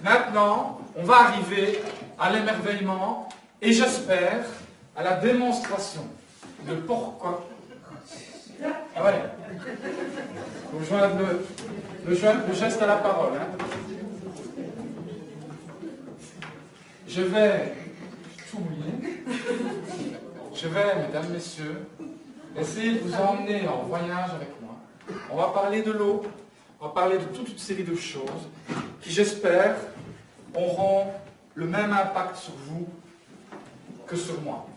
Maintenant, on va arriver à l'émerveillement et j'espère à la démonstration de pourquoi. Ah ouais. Il faut joindre le geste à la parole. Hein. Je vais tout mouiller. Je vais, mesdames, messieurs, essayer de vous emmener en voyage avec moi. On va parler de l'eau, on va parler de toute une série de choses qui, j'espère, auront le même impact sur vous que sur moi.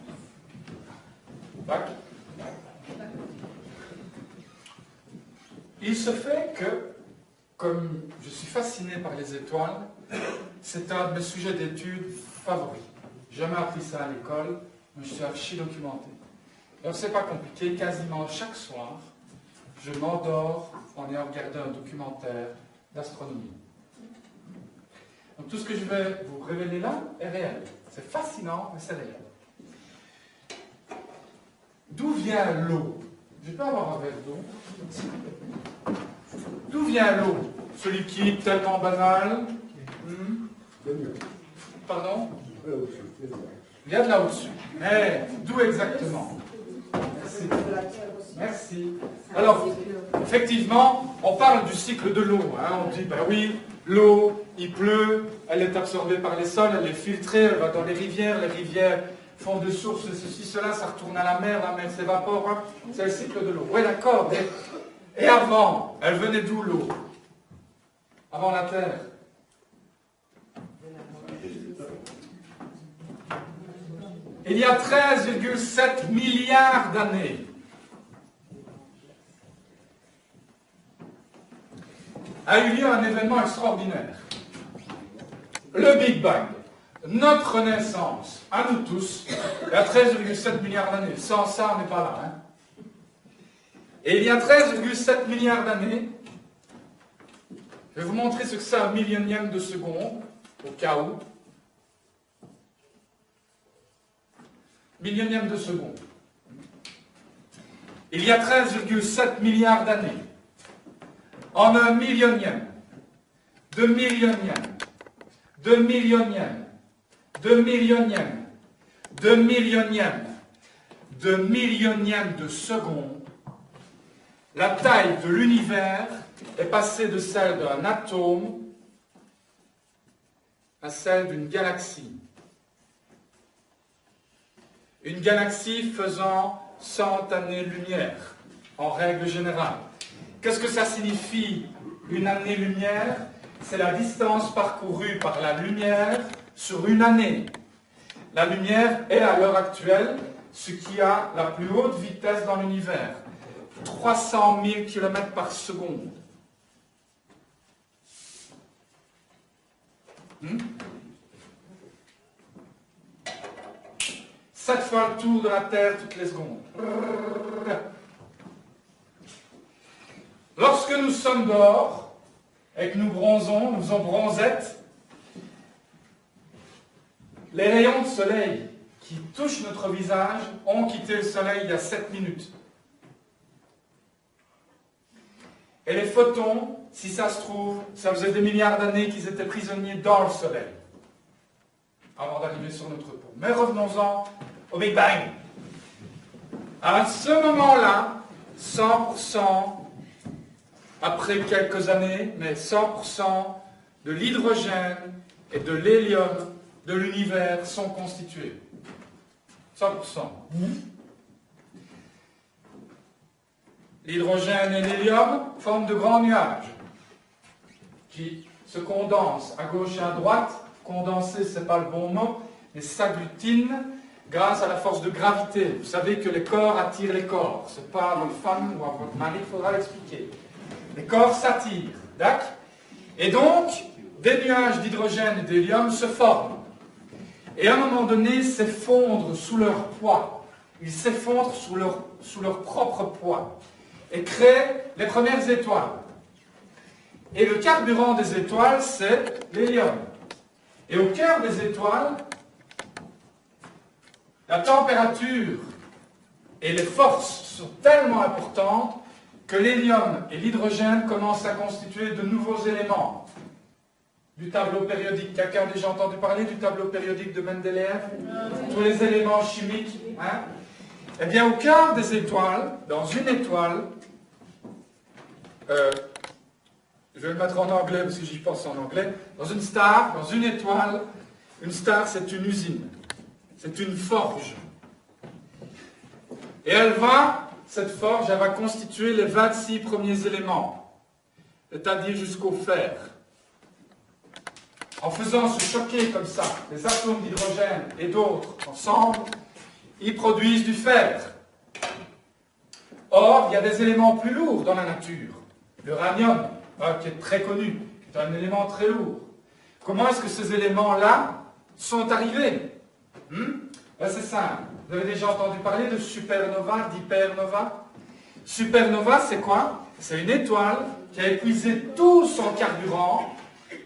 D'accord ? Il se fait que, comme je suis fasciné par les étoiles, c'est un de mes sujets d'études favoris. J'ai jamais appris ça à l'école, mais je suis archi documenté. Alors c'est pas compliqué, quasiment chaque soir, je m'endors en ayant regardé un documentaire d'astronomie. Donc tout ce que je vais vous révéler là est réel. C'est fascinant, mais c'est réel. D'où vient l'eau? Je peux avoir un verre d'eau? D'où vient l'eau? Ce liquide tellement banal. Pardon? Il y a de là au-dessus. Mais d'où exactement? Merci. Merci. Alors, effectivement, on parle du cycle de l'eau. Hein. On dit, ben oui, l'eau, il pleut, elle est absorbée par les sols, elle est filtrée, elle va dans les rivières font des sources, ceci, cela, ça retourne à la mer s'évapore. Hein. C'est le cycle de l'eau. Oui, d'accord. Et avant, elle venait d'où l'eau? Avant la Terre? Il y a 13,7 milliards d'années. A eu lieu un événement extraordinaire. Le Big Bang. Notre naissance, à nous tous, il y a 13,7 milliards d'années. Sans ça, on n'est pas là. Hein. Et il y a 13,7 milliards d'années, je vais vous montrer ce que c'est un millionième de seconde, au cas où. Millionième de seconde. Il y a 13,7 milliards d'années, en un millionième, de millionième, de millionième, de millionième, de millionième, de millionième de seconde, la taille de l'univers est passée de celle d'un atome à celle d'une galaxie. Une galaxie faisant 100 années-lumière, en règle générale. Qu'est-ce que ça signifie, une année-lumière? C'est la distance parcourue par la lumière sur une année. La lumière est, à l'heure actuelle, ce qui a la plus haute vitesse dans l'univers. 300 000 km par seconde. 7 fois le tour de la Terre toutes les secondes. Lorsque nous sommes dehors et que nous bronzons, nous faisons bronzette, les rayons de soleil qui touchent notre visage ont quitté le soleil il y a 7 minutes. Et les photons, si ça se trouve, ça faisait des milliards d'années qu'ils étaient prisonniers dans le soleil, avant d'arriver sur notre peau. Mais revenons-en au Big Bang. À ce moment-là, 100%, après quelques années, mais 100% de l'hydrogène et de l'hélium de l'univers sont constitués. 100%. L'hydrogène et l'hélium forment de grands nuages qui se condensent à gauche et à droite. Condenser, ce n'est pas le bon mot, mais s'agglutinent grâce à la force de gravité. Vous savez que les corps attirent les corps. Ce n'est pas à votre femme ou à votre mari qu'il faudra l'expliquer. Les corps s'attirent, d'accord? Et donc, des nuages d'hydrogène et d'hélium se forment. Et à un moment donné, s'effondrent sous leur poids. Ils s'effondrent sous leur propre poids. Et créent les premières étoiles. Et le carburant des étoiles, c'est l'hélium. Et au cœur des étoiles, la température et les forces sont tellement importantes que l'hélium et l'hydrogène commencent à constituer de nouveaux éléments. du tableau périodique. Quelqu'un a déjà entendu parler du tableau périodique de Mendeleïev? Tous les éléments chimiques. Hein? Eh bien, au cœur des étoiles, dans une étoile, je vais le mettre en anglais parce que j'y pense en anglais, dans une star, dans une étoile, une star c'est une usine, c'est une forge. Et cette forge, elle va constituer les 26 premiers éléments, c'est-à-dire jusqu'au fer. En faisant se choquer comme ça les atomes d'hydrogène et d'autres ensemble, ils produisent du fer. Or, il y a des éléments plus lourds dans la nature. L'uranium, qui est très connu, qui est un élément très lourd. Comment est-ce que ces éléments-là sont arrivés? Ben, c'est simple. Vous avez déjà entendu parler de supernova, d'hypernova? Supernova, c'est quoi? C'est une étoile qui a épuisé tout son carburant,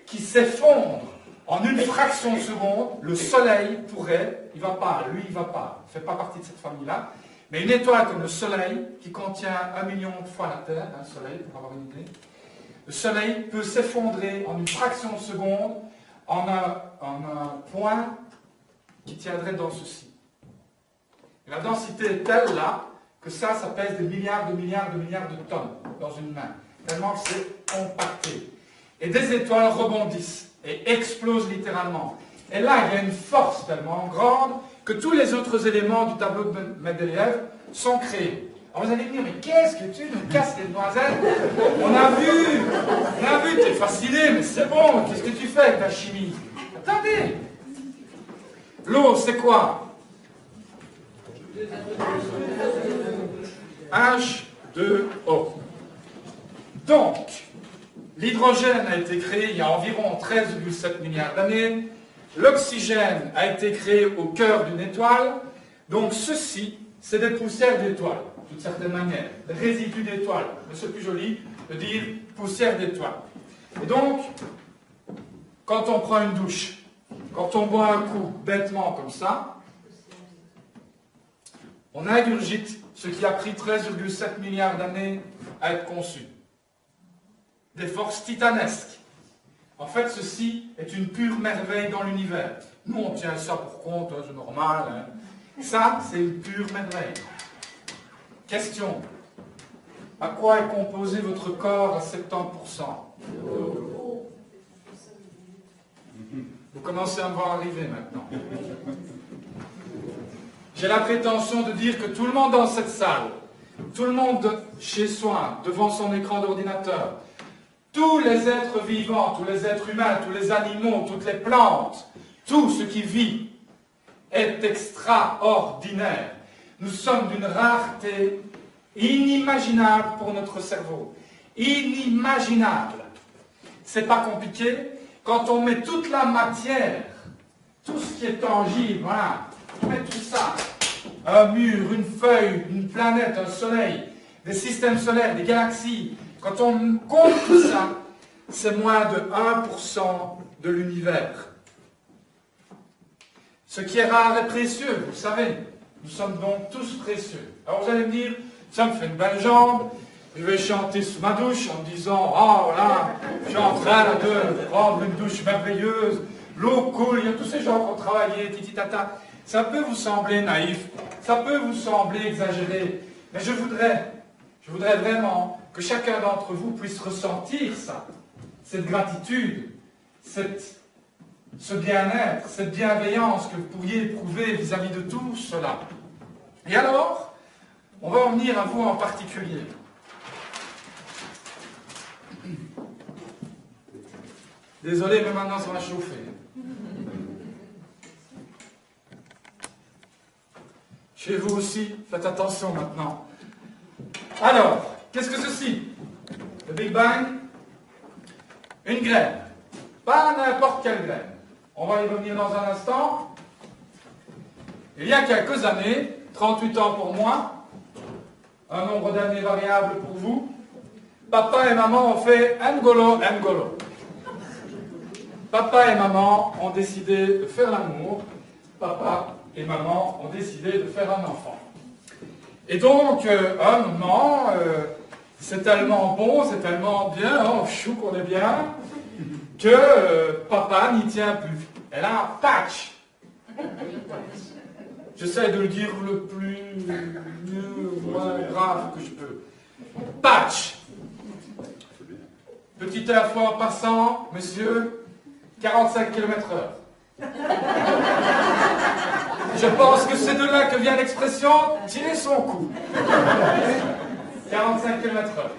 qui s'effondre en une fraction de seconde. Le Soleil pourrait, il ne va pas, lui il ne va pas, il ne fait pas partie de cette famille-là, mais une étoile comme le Soleil, qui contient 1 million de fois la Terre, un Soleil, pour avoir une idée, le Soleil peut s'effondrer en une fraction de seconde en un point qui tiendrait dans ceci. Et la densité est telle là que ça pèse des milliards de milliards de milliards de tonnes dans une main, tellement que c'est compacté. Et des étoiles rebondissent et explosent littéralement. Et là, il y a une force tellement grande que tous les autres éléments du tableau de Mendeleïev sont créés. Alors vous allez me dire, mais qu'est-ce que tu nous casses les noisettes? On a vu, tu es fasciné, mais c'est bon, qu'est-ce que tu fais avec ta chimie? Attendez! L'eau, c'est quoi? H2O. Donc, l'hydrogène a été créé il y a environ 13,7 milliards d'années. L'oxygène a été créé au cœur d'une étoile. Donc, ceci, c'est des poussières d'étoiles, d'une certaine manière, des résidus d'étoiles. Mais c'est plus joli de dire poussière d'étoiles. Et donc, quand on prend une douche, quand on boit un coup bêtement comme ça, on ingurgite ce qui a pris 13,7 milliards d'années à être conçu. Des forces titanesques. En fait, ceci est une pure merveille dans l'univers. Nous, on tient ça pour compte, c'est normal. Hein. Ça, c'est une pure merveille. Question. À quoi est composé votre corps à 70%? Vous commencez à me voir arriver maintenant. J'ai la prétention de dire que tout le monde dans cette salle, tout le monde chez soi, devant son écran d'ordinateur, tous les êtres vivants, tous les êtres humains, tous les animaux, toutes les plantes, tout ce qui vit est extraordinaire. Nous sommes d'une rareté inimaginable pour notre cerveau. Inimaginable. C'est pas compliqué. Quand on met toute la matière, tout ce qui est tangible, voilà, on met tout ça, un mur, une feuille, une planète, un soleil, des systèmes solaires, des galaxies, quand on compte tout ça, c'est moins de 1% de l'univers. Ce qui est rare est précieux, vous savez. Nous sommes donc tous précieux. Alors vous allez me dire, ça me fait une belle jambe, je vais chanter sous ma douche en me disant, ah voilà, je suis en train de prendre une douche merveilleuse, l'eau coule, il y a tous ces gens qui ont travaillé, titi-tata. Ça peut vous sembler naïf, ça peut vous sembler exagéré, mais je voudrais vraiment que chacun d'entre vous puisse ressentir ça, cette gratitude, ce bien-être, cette bienveillance que vous pourriez éprouver vis-à-vis de tout cela. Et alors, on va en venir à vous en particulier. Désolé, mais maintenant ça va chauffer. Chez vous aussi, faites attention maintenant. Alors, qu'est-ce que ceci? Le Big Bang? Une graine. Pas n'importe quelle graine. On va y revenir dans un instant. Il y a quelques années, 38 ans pour moi, un nombre d'années variable pour vous, papa et maman ont fait N'Golo, N'Golo. Papa et maman ont décidé de faire l'amour. Papa et maman ont décidé de faire un enfant. Et donc, un moment, c'est tellement bon, c'est tellement bien, oh, chou qu'on est bien, que papa n'y tient plus. Elle a un patch. J'essaie de le dire le moins grave que je peux. Patch. Petit à la fois en passant, monsieur, 45 km/h. Je pense que c'est de là que vient l'expression tirer son coup. 45 km/h.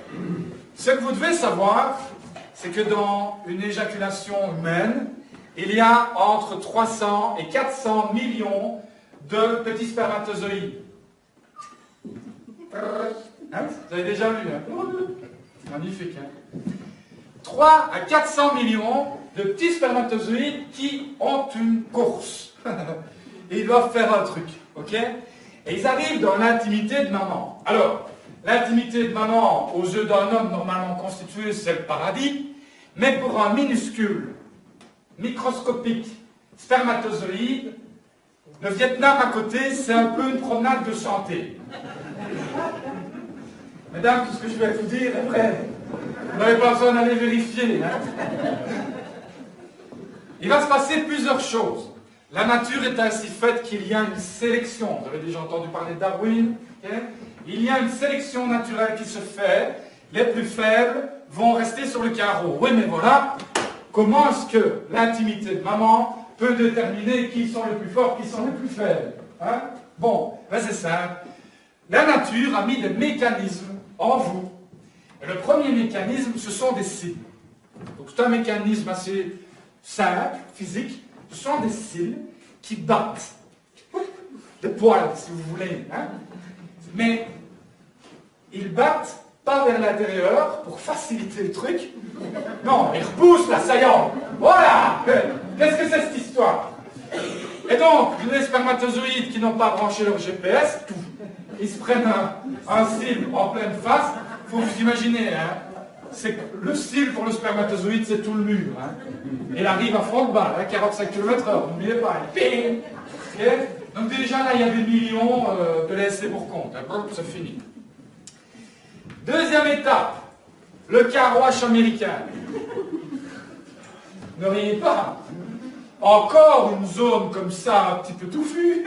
Ce que vous devez savoir, c'est que dans une éjaculation humaine, il y a entre 300 et 400 millions de petits spermatozoïdes. Hein? Vous avez déjà vu, hein? Magnifique, hein? 3 à 400 millions de petits spermatozoïdes qui ont une course. Et ils doivent faire un truc, ok? Et ils arrivent dans l'intimité de maman. Alors, l'intimité de maman, aux yeux d'un homme normalement constitué, c'est le paradis, mais pour un minuscule, microscopique, spermatozoïde, le Vietnam à côté, c'est un peu une promenade de santé. Mesdames, tout ce que je vais vous dire est vrai. Vous n'avez pas besoin d'aller vérifier. Hein? Il va se passer plusieurs choses. La nature est ainsi faite qu'il y a une sélection. Vous avez déjà entendu parler de Darwin. Okay? Il y a une sélection naturelle qui se fait. Les plus faibles vont rester sur le carreau. Oui, mais voilà, comment est-ce que l'intimité de maman peut déterminer qui sont les plus forts, qui sont les plus faibles, hein? Bon, ben c'est simple. La nature a mis des mécanismes en vous. Et le premier mécanisme, ce sont des cils. Donc c'est un mécanisme assez simple, physique. Ce sont des cils qui battent. Des poils, si vous voulez. Hein? Mais ils battent pas vers l'intérieur pour faciliter le truc. Non, ils repoussent l'assaillant. Voilà! Qu'est-ce que c'est cette histoire? Et donc, les spermatozoïdes qui n'ont pas branché leur GPS, tout. Ils se prennent un cil en pleine face. Il faut vous imaginer, hein, c'est le cil pour le spermatozoïde, c'est tout le mur. Hein. Il arrive à fond de balle, hein, 45 km/h, n'oubliez pas. Okay. Donc déjà là, il y a des millions de laissés pour compte. Hein. C'est fini. Deuxième étape, le carouage américain. Ne riez pas. Encore une zone comme ça, un petit peu touffue.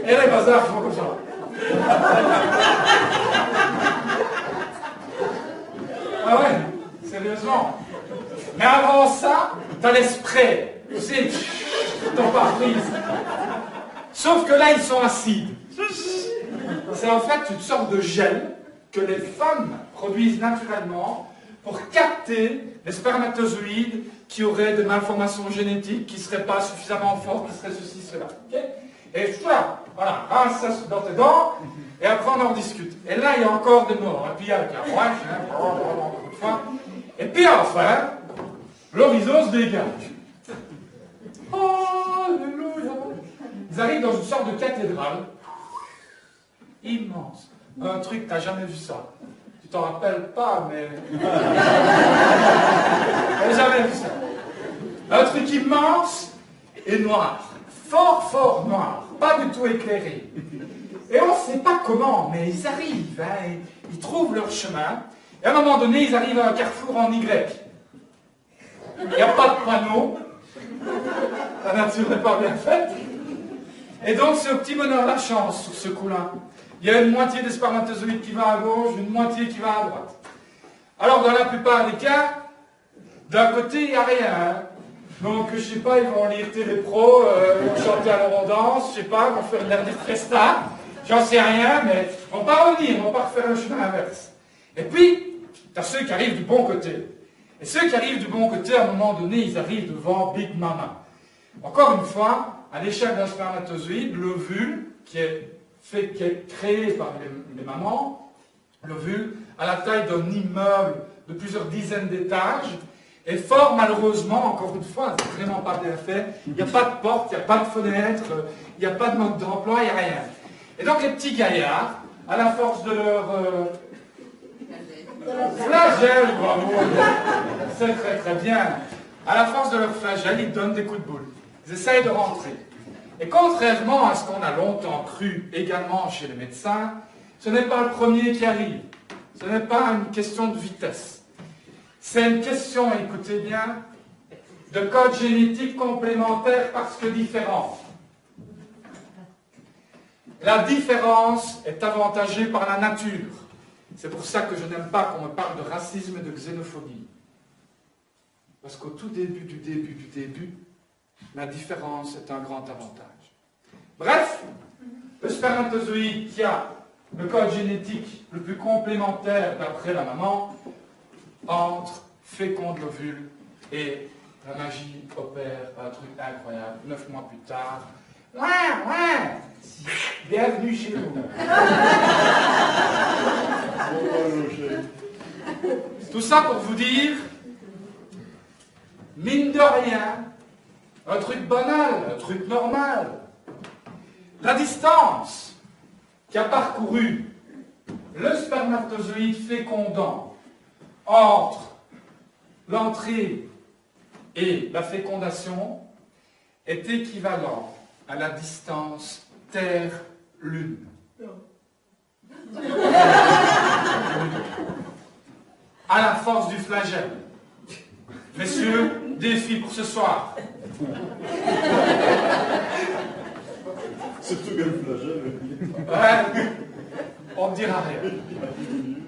Et les bazars font comme ça. Ah ouais, sérieusement. Mais avant ça, t'as les sprays. C'est ton pare-brise. Sauf que là, ils sont acides. C'est en fait une sorte de gel que les femmes produisent naturellement pour capter les spermatozoïdes qui auraient des malformations génétiques, qui ne seraient pas suffisamment forts, qui seraient ceci, cela. Okay? Et voilà, rince ça dans tes dents, et après on en discute. Et là, il y a encore des morts. Et puis il y a le carouage, encore une fois. Et puis enfin, l'horizon se dégage. Alléluia! Ils arrivent dans une sorte de cathédrale immense. Un truc, tu n'as jamais vu ça. Tu t'en rappelles pas, mais... T'as jamais vu ça. Un truc immense et noir. Fort, fort noir. Pas du tout éclairé. Et on ne sait pas comment, mais ils arrivent. Hein, ils trouvent leur chemin. Et à un moment donné, ils arrivent à un carrefour en Y. Il n'y a pas de panneau. La nature n'est pas bien faite. Et donc, c'est au petit bonheur la chance sur ce coup-là. Il y a une moitié des spermatozoïdes qui va à gauche, une moitié qui va à droite. Alors, dans la plupart des cas, d'un côté, il n'y a rien. Hein. Donc, je ne sais pas, ils vont lire Télépro, ils vont chanter à leur danse, je ne sais pas, ils vont faire une dernière presta, j'en sais rien, mais ils ne vont pas revenir, ils ne vont pas refaire le chemin inverse. Et puis, tu as ceux qui arrivent du bon côté. Et ceux qui arrivent du bon côté, à un moment donné, ils arrivent devant Big Mama. Encore une fois, à l'échelle d'un spermatozoïde, l'ovule, qui est créé par les mamans, l'ovule, à la taille d'un immeuble de plusieurs dizaines d'étages, et fort malheureusement, encore une fois, c'est vraiment pas bien fait, il n'y a pas de porte, il n'y a pas de fenêtre, il n'y a pas de mode d'emploi, il n'y a rien. Et donc les petits gaillards, à la force de leur flagelle, bravo, c'est très très bien, à la force de leur flagelle, ils donnent des coups de boule. Ils essayent de rentrer. Et contrairement à ce qu'on a longtemps cru également chez les médecins, ce n'est pas le premier qui arrive. Ce n'est pas une question de vitesse. C'est une question, écoutez bien, de code génétique complémentaire parce que différents. La différence est avantagée par la nature. C'est pour ça que je n'aime pas qu'on me parle de racisme et de xénophobie. Parce qu'au tout début du début, la différence est un grand avantage. Bref, le spermatozoïde qui a le code génétique le plus complémentaire d'après la maman entre, féconde l'ovule et la magie opère un truc incroyable. 9 mois plus tard, ouais, bienvenue chez nous. Tout ça pour vous dire, mine de rien, un truc banal, un truc normal. La distance qu'a parcouru le spermatozoïde fécondant entre l'entrée et la fécondation est équivalent à la distance Terre-Lune. À la force du flagelle. Messieurs, défi pour ce soir. Surtout que le flagelle. Ouais, on ne dira rien.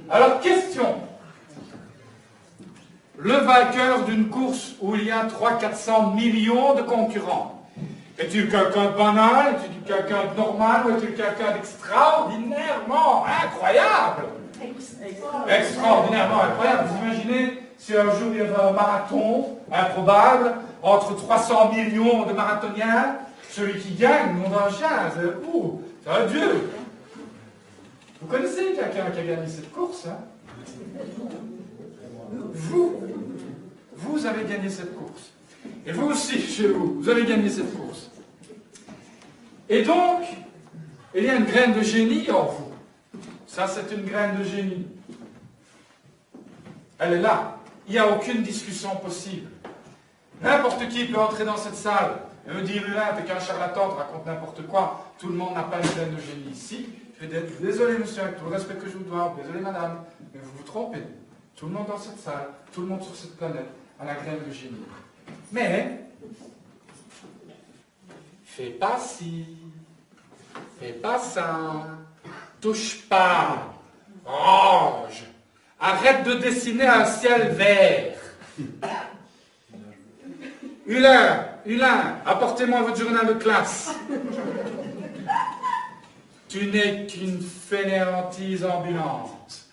Alors, question. Le vainqueur d'une course où il y a 300-400 millions de concurrents. Es-tu quelqu'un de banal? Es-tu quelqu'un de normal? Ou es-tu quelqu'un d'extraordinairement incroyable? Extraordinairement incroyable. Vous imaginez si un jour il y avait un marathon improbable entre 300 millions de marathoniens, celui qui gagne, nom d'un chien, c'est un dieu. Vous connaissez quelqu'un qui a gagné cette course, hein? Vous avez gagné cette course. Et vous aussi, chez vous, vous avez gagné cette course. Et donc, il y a une graine de génie en vous. Ça, c'est une graine de génie. Elle est là. Il n'y a aucune discussion possible. N'importe qui peut entrer dans cette salle et me dire, Hulin, t'es qu'un charlatan, tu racontes n'importe quoi. Tout le monde n'a pas une graine de génie ici. Je vais dire, désolé monsieur, avec tout le respect que je vous dois, désolé madame, mais vous vous trompez. Tout le monde dans cette salle, tout le monde sur cette planète a la graine de génie. Mais, fais pas ci, fais pas ça, touche pas, range, arrête de dessiner un ciel vert. Hulin, apportez-moi votre journal de classe. Tu n'es qu'une fainéantise ambulante.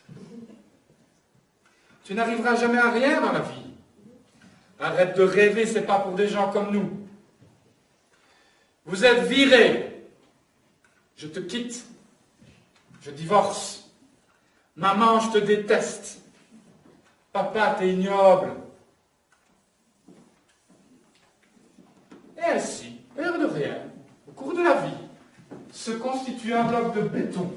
Tu n'arriveras jamais à rien dans la vie. Arrête de rêver, c'est pas pour des gens comme nous. Vous êtes virés. Je te quitte. Je divorce. Maman, je te déteste. Papa, t'es ignoble. Et ainsi, l'air de rien, au cours de la vie, se constitue un bloc de béton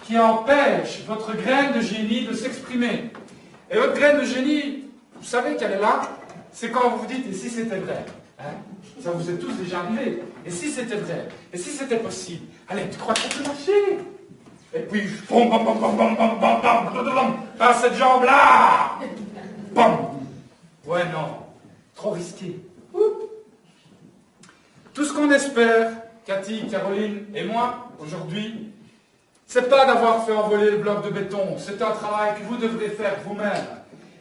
qui empêche votre graine de génie de s'exprimer. Et votre graine de génie, vous savez qu'elle est là, c'est quand vous vous dites, et si c'était vrai, hein? Ça vous est tous déjà arrivé. Et si c'était vrai? Et si c'était possible? Allez, tu crois que ça peut marcher? Et puis, bam, bam, bam, bam, bam, bam, bam, bam, bam, bam, par cette jambe-là! Bam! Ouais, non. Trop risqué. Tout ce qu'on espère, Cathy, Caroline et moi, aujourd'hui, c'est pas d'avoir fait envoler le bloc de béton. C'est un travail que vous devrez faire vous-même.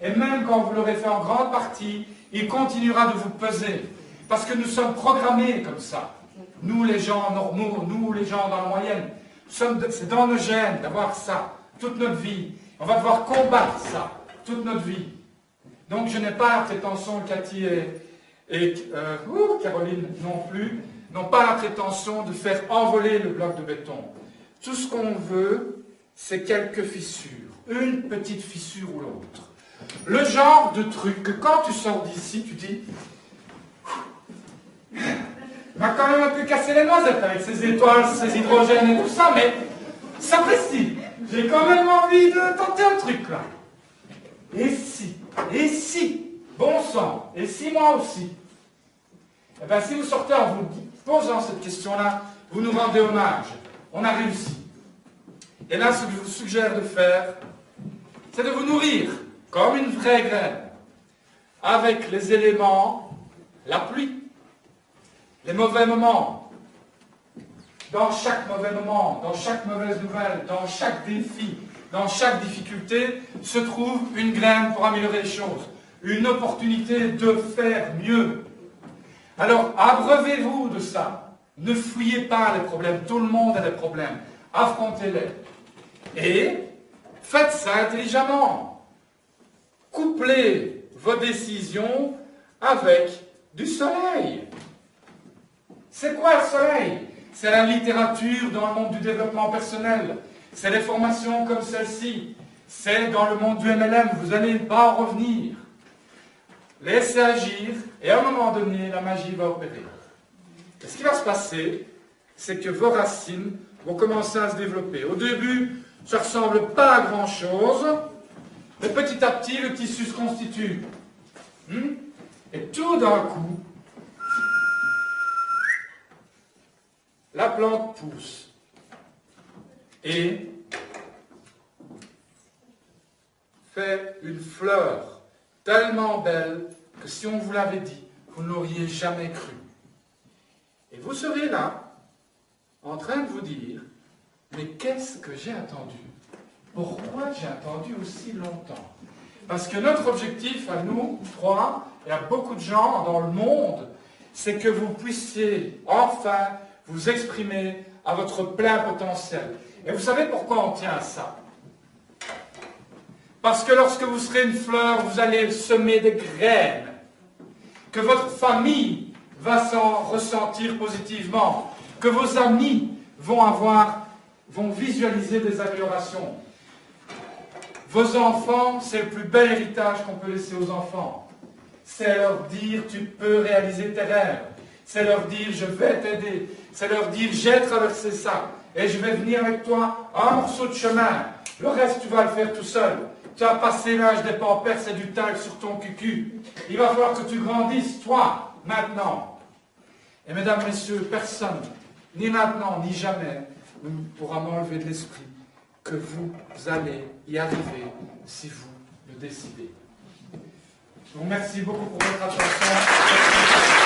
Et même quand vous l'aurez fait en grande partie, il continuera de vous peser. Parce que nous sommes programmés comme ça. Nous, les gens normaux, nous, les gens dans la moyenne, c'est dans nos gènes d'avoir ça toute notre vie. On va devoir combattre ça toute notre vie. Donc je n'ai pas la prétention, Cathy et Caroline non plus, n'ont pas la prétention de faire envoler le bloc de béton. Tout ce qu'on veut, c'est quelques fissures. Une petite fissure ou l'autre. Le genre de truc que quand tu sors d'ici, tu dis... On va quand même un peu casser les noisettes avec ces étoiles, ces hydrogènes et tout ça, mais ça précise. J'ai quand même envie de tenter un truc là. Et si, bon sang, et si moi aussi. Eh bien, si vous sortez en vous posant cette question-là, vous nous rendez hommage. On a réussi. Et là, ce que je vous suggère de faire, c'est de vous nourrir comme une vraie graine. avec les éléments, la pluie, les mauvais moments. Dans chaque mauvais moment, dans chaque mauvaise nouvelle, dans chaque défi, dans chaque difficulté, se trouve une graine pour améliorer les choses, une opportunité de faire mieux. Alors, abreuvez-vous de ça. Ne fuyez pas les problèmes. Tout le monde a des problèmes. Affrontez-les. Et faites ça intelligemment. Couplez vos décisions avec du soleil. C'est quoi le soleil? C'est la littérature dans le monde du développement personnel. C'est les formations comme celle-ci. C'est dans le monde du MLM. Vous n'allez pas en revenir. Laissez agir et à un moment donné, la magie va opérer. Et ce qui va se passer, c'est que vos racines vont commencer à se développer. Au début, ça ne ressemble pas à grand-chose, mais petit à petit, le tissu se constitue. Et tout d'un coup, la plante pousse. Et fait une fleur tellement belle que si on vous l'avait dit, vous ne l'auriez jamais cru. Et vous serez là, en train de vous dire, mais qu'est-ce que j'ai attendu? Pourquoi j'ai attendu aussi longtemps? Parce que notre objectif à nous, trois, et à beaucoup de gens dans le monde, c'est que vous puissiez enfin vous exprimer à votre plein potentiel. Et vous savez pourquoi on tient à ça? Parce que lorsque vous serez une fleur, vous allez semer des graines, que votre famille va s'en ressentir positivement, que vos amis vont visualiser des améliorations. Vos enfants, c'est le plus bel héritage qu'on peut laisser aux enfants. C'est leur dire, tu peux réaliser tes rêves. C'est leur dire, je vais t'aider. C'est leur dire, j'ai traversé ça. Et je vais venir avec toi un morceau de chemin. Le reste, tu vas le faire tout seul. Tu as passé l'âge des pampers, c'est du talc sur ton cucu. Il va falloir que tu grandisses, toi, maintenant. Et mesdames, messieurs, personne, ni maintenant, ni jamais, ne pourra m'enlever de l'esprit que vous allez y arriver si vous le décidez. Je vous remercie beaucoup pour votre attention.